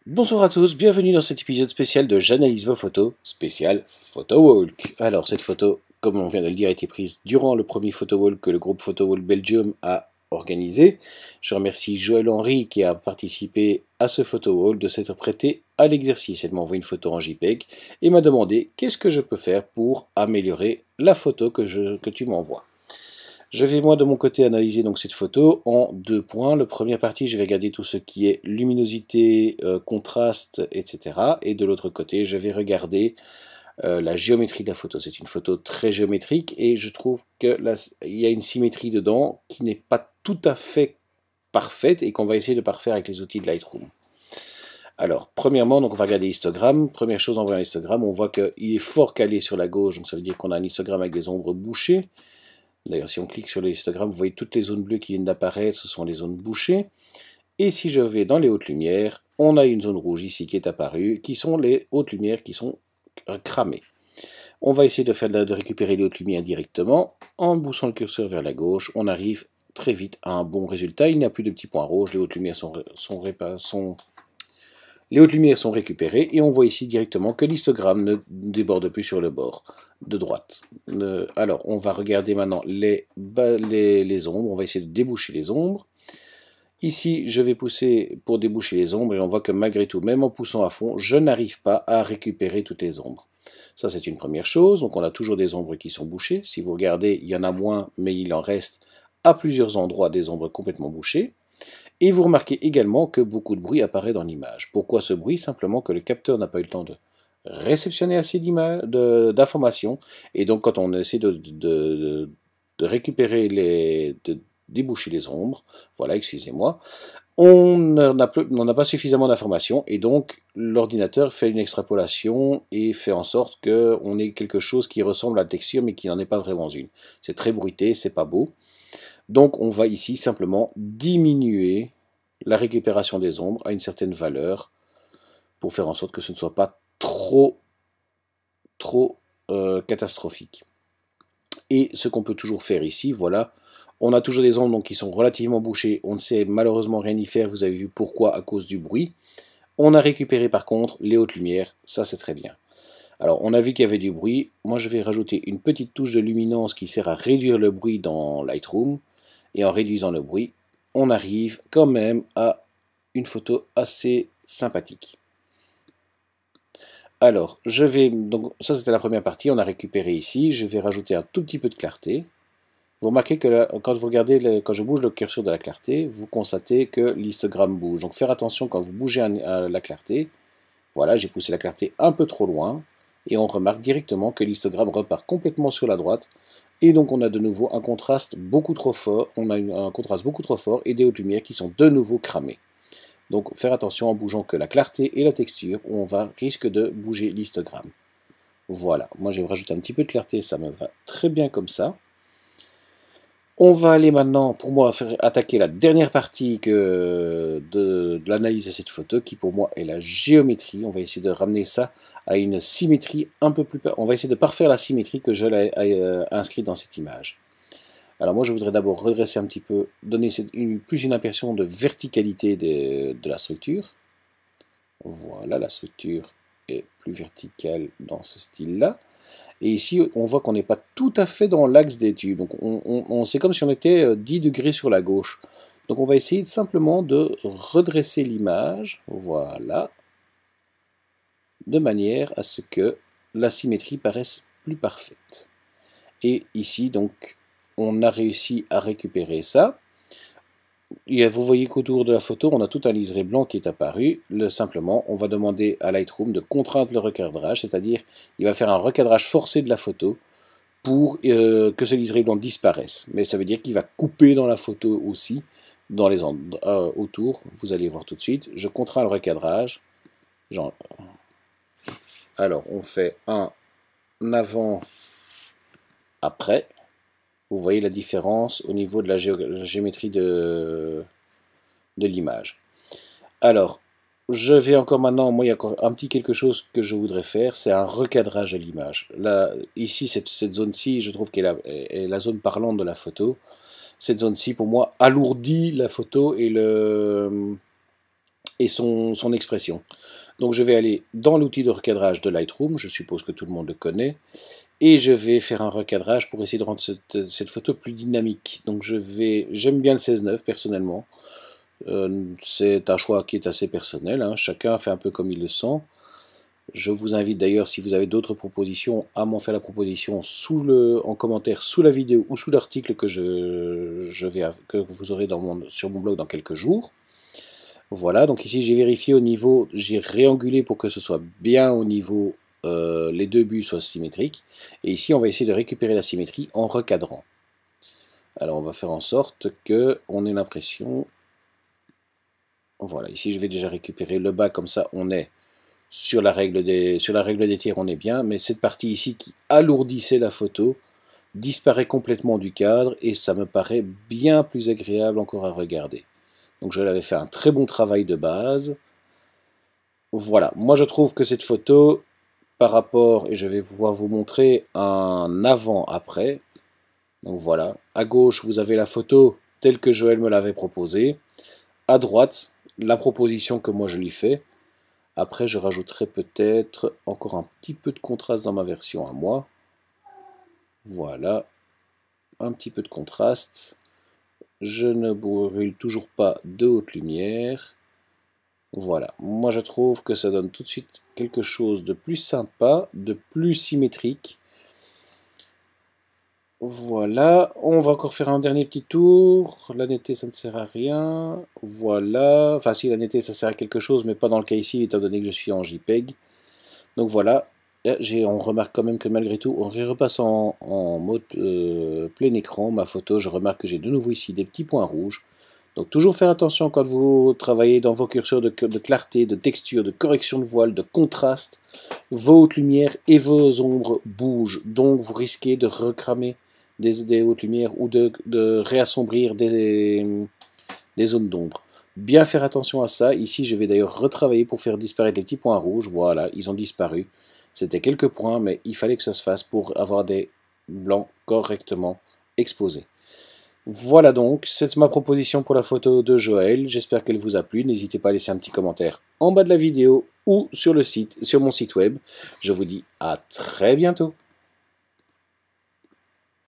Bonjour à tous, bienvenue dans cet épisode spécial de J'analyse vos photos, spécial Photo Walk. Alors cette photo, comme on vient de le dire, a été prise durant le premier Photo Walk que le groupe Photo Walk Belgium a organisé. Je remercie Joël Henry qui a participé à ce Photo Walk de s'être prêté à l'exercice. Elle m'a envoyé une photo en JPEG et m'a demandé qu'est-ce que je peux faire pour améliorer la photo que tu m'envoies. Je vais moi de mon côté analyser donc cette photo en deux points. La première partie, je vais regarder tout ce qui est luminosité, contraste, etc. Et de l'autre côté, je vais regarder la géométrie de la photo. C'est une photo très géométrique et je trouve qu'il y a une symétrie dedans qui n'est pas tout à fait parfaite et qu'on va essayer de parfaire avec les outils de Lightroom. Alors, premièrement, donc on va regarder l'histogramme. Première chose en voyant l'histogramme, on voit qu'il est fort calé sur la gauche, donc ça veut dire qu'on a un histogramme avec des ombres bouchées. D'ailleurs, si on clique sur l'histogramme, vous voyez toutes les zones bleues qui viennent d'apparaître, ce sont les zones bouchées. Et si je vais dans les hautes lumières, on a une zone rouge ici qui est apparue, qui sont les hautes lumières qui sont cramées. On va essayer de récupérer les hautes lumières directement. En poussant le curseur vers la gauche, on arrive très vite à un bon résultat. Il n'y a plus de petits points rouges, les hautes lumières les hautes lumières sont récupérées et on voit ici directement que l'histogramme ne déborde plus sur le bord de droite. Alors, on va regarder maintenant les ombres. On va essayer de déboucher les ombres. Ici, je vais pousser pour déboucher les ombres et on voit que malgré tout, même en poussant à fond, je n'arrive pas à récupérer toutes les ombres. Ça, c'est une première chose. Donc, on a toujours des ombres qui sont bouchées. Si vous regardez, il y en a moins, mais il en reste à plusieurs endroits des ombres complètement bouchées. Et vous remarquez également que beaucoup de bruit apparaît dans l'image. Pourquoi ce bruit? Simplement que le capteur n'a pas eu le temps de réceptionner assez d'informations. Et donc quand on essaie de récupérer de déboucher les ombres, voilà, excusez-moi, on n'a pas suffisamment d'informations et donc l'ordinateur fait une extrapolation et fait en sorte qu'on ait quelque chose qui ressemble à la texture mais qui n'en est pas vraiment une. C'est très bruité, c'est pas beau. Donc on va ici simplement diminuer la récupération des ombres à une certaine valeur pour faire en sorte que ce ne soit pas trop catastrophique. Et ce qu'on peut toujours faire ici, voilà, on a toujours des ombres donc, qui sont relativement bouchées, on ne sait malheureusement rien y faire, vous avez vu pourquoi, à cause du bruit. On a récupéré par contre les hautes lumières, ça c'est très bien. Alors on a vu qu'il y avait du bruit, moi je vais rajouter une petite touche de luminance qui sert à réduire le bruit dans Lightroom, et en réduisant le bruit, on arrive quand même à une photo assez sympathique. Alors, donc ça c'était la première partie, on a récupéré ici, je vais rajouter un tout petit peu de clarté. Vous remarquez que là, quand vous regardez, quand je bouge le curseur de la clarté, vous constatez que l'histogramme bouge. Donc faire attention quand vous bougez à la clarté. Voilà, j'ai poussé la clarté un peu trop loin, et on remarque directement que l'histogramme repart complètement sur la droite, et donc on a de nouveau un contraste beaucoup trop fort, et des hautes lumières qui sont de nouveau cramées. Donc faire attention en bougeant que la clarté et la texture, on risque de bouger l'histogramme. Voilà, moi je vais rajouter un petit peu de clarté, ça me va très bien comme ça. On va aller maintenant, pour moi, attaquer la dernière partie de l'analyse de cette photo, qui pour moi est la géométrie. On va essayer de ramener ça à une symétrie un peu plus... On va essayer de parfaire la symétrie que je l'ai inscrite dans cette image. Alors moi, je voudrais d'abord redresser un petit peu, donner plus une impression de verticalité de la structure. Voilà, la structure est plus verticale dans ce style-là. Et ici, on voit qu'on n'est pas tout à fait dans l'axe des tubes. Donc, c'est comme si on était 10 degrés sur la gauche. Donc, on va essayer simplement de redresser l'image. Voilà. De manière à ce que la symétrie paraisse plus parfaite. Et ici, donc, on a réussi à récupérer ça. Et vous voyez qu'autour de la photo, on a tout un liseré blanc qui est apparu. Simplement, on va demander à Lightroom de contraindre le recadrage, c'est-à-dire il va faire un recadrage forcé de la photo pour que ce liseré blanc disparaisse. Mais ça veut dire qu'il va couper dans la photo aussi, dans les autour. Vous allez voir tout de suite. Je contrains le recadrage. Alors, on fait un avant-après. Vous voyez la différence au niveau de la géométrie de l'image. Alors, je vais encore maintenant, moi il y a encore un petit quelque chose que je voudrais faire, c'est un recadrage de l'image. Là, ici, cette zone-ci, je trouve qu'elle est la zone parlante de la photo. Cette zone-ci, pour moi, alourdit la photo et et son expression. Donc je vais aller dans l'outil de recadrage de Lightroom, je suppose que tout le monde le connaît, et je vais faire un recadrage pour essayer de rendre cette photo plus dynamique. Donc j'aime bien le 16:9 personnellement, c'est un choix qui est assez personnel, hein. Chacun fait un peu comme il le sent. Je vous invite d'ailleurs, si vous avez d'autres propositions, à m'en faire la proposition en commentaire sous la vidéo ou sous l'article que vous aurez sur mon blog dans quelques jours. Voilà, donc ici j'ai vérifié au niveau, j'ai réangulé pour que ce soit bien au niveau, les deux buts soient symétriques. Et ici on va essayer de récupérer la symétrie en recadrant. Alors on va faire en sorte que on ait l'impression... Voilà, ici je vais déjà récupérer le bas, comme ça on est sur la règle des tiers, on est bien, mais cette partie ici qui alourdissait la photo disparaît complètement du cadre et ça me paraît bien plus agréable encore à regarder. Donc je l'avais fait un très bon travail de base. Voilà, moi je trouve que cette photo, par rapport, et je vais pouvoir vous montrer un avant-après. Donc voilà, à gauche vous avez la photo telle que Joël me l'avait proposée. À droite, la proposition que moi je lui fais. Après, je rajouterai peut-être encore un petit peu de contraste dans ma version à moi. Voilà, un petit peu de contraste. Je ne brûle toujours pas de haute lumière. Voilà, moi je trouve que ça donne tout de suite quelque chose de plus sympa, de plus symétrique. Voilà, on va encore faire un dernier petit tour. La netteté, ça ne sert à rien. Voilà, enfin si, la netteté, ça sert à quelque chose, mais pas dans le cas ici, étant donné que je suis en JPEG. Donc voilà, on remarque quand même que malgré tout, on repasse en mode plein écran, ma photo, je remarque que j'ai de nouveau ici des petits points rouges. Donc toujours faire attention quand vous travaillez dans vos curseurs de clarté, de texture, de correction de voile, de contraste. Vos hautes lumières et vos ombres bougent, donc vous risquez de recramer des hautes lumières ou de réassombrir des zones d'ombre. Bien faire attention à ça. Ici, je vais d'ailleurs retravailler pour faire disparaître les petits points rouges. Voilà, ils ont disparu. C'était quelques points, mais il fallait que ça se fasse pour avoir des blancs correctement exposés. Voilà donc, c'est ma proposition pour la photo de Joël. J'espère qu'elle vous a plu. N'hésitez pas à laisser un petit commentaire en bas de la vidéo ou sur mon site web. Je vous dis à très bientôt.